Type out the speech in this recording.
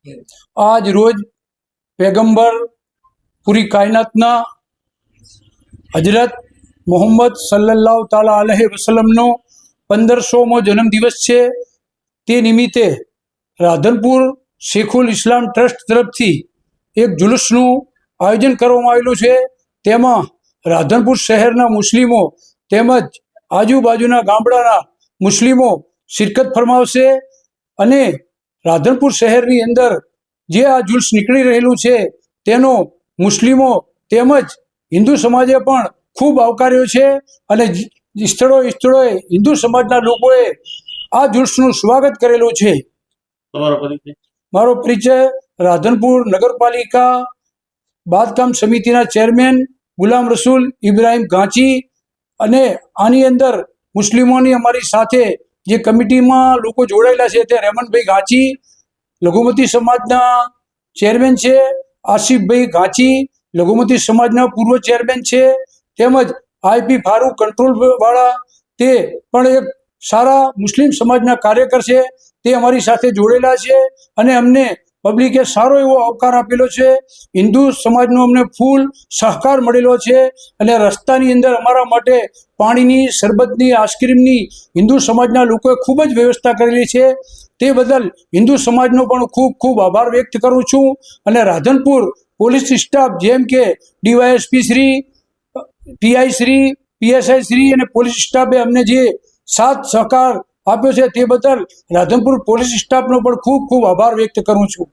આજ રોજ पैगंबर पूरी कायनातना हजरत मोहम्मद सल्लल्लाहु ताला अलैहि वसल्लमनो 1500मो जन्मदिवस है। ते निमित्ते राधनपुर शेखुल इस्लाम ट्रस्ट तरफथी एक जुलूसનું आयोजन કરવામાં આવેલું છે। તેમાં રાધનપુર શહેરના મુસ્લિમો તેમજ આજુબાજુના ગામડાના મુસ્લિમો શિરકત ફરમાવશે અને રાધનપુર શહેરની અંદર જે આ જુલુસ નીકળી રહેલું છે તેનો મુસ્લિમો તેમજ હિન્દુ સમાજે પણ ખૂબ આવકાર્યો છે અને સ્થળોએ હિન્દુ સમાજના લોકોએ આ જુલુસનું સ્વાગત કરેલું છે। મારો પરિચય રાધનપુર નગરપાલિકા બાંધકામ સમિતિના ચેરમેન ગુલામ રસૂલ ઇબ્રાહિમ ઘાંચી અને આની અંદર મુસ્લિમોની અમારી સાથે જે કમિટીમાં લોકો જોડાયેલા છે તે રહેમનભાઈ ઘાંચી, લઘુમતી સમાજના ચેરમેન છે આસિફભાઈ ઘાંચી, લઘુમતી સમાજના પૂર્વ ચેરમેન છે તેમજ આઈપી ફારૂક કંટ્રોલ વાળા તે પણ એક સારા મુસ્લિમ સમાજના કાર્યકર છે તે અમારી સાથે જોડેલા છે અને અમને પબ્લિકે સારો એવો આવકાર આપેલો છે। હિન્દુ સમાજનો અમને ફૂલ સહકાર મળેલો છે અને રસ્તાની અંદર અમારા માટે પાણીની, શરબતની, આઈસ્ક્રીમની હિન્દુ સમાજના લોકોએ ખૂબ જ વ્યવસ્થા કરેલી છે। તે બદલ હિન્દુ સમાજનો પણ ખૂબ ખૂબ આભાર વ્યક્ત કરું છું અને રાધનપુર પોલીસ સ્ટાફ જેમ કે DYSP Shri, PI Shri, PSI Shri અને પોલીસ સ્ટાફે અમને જે સાથ સહકાર આપ્યો છે તે બદલ રાધનપુર પોલીસ સ્ટાફનો પણ ખૂબ ખૂબ આભાર વ્યક્ત કરું છું।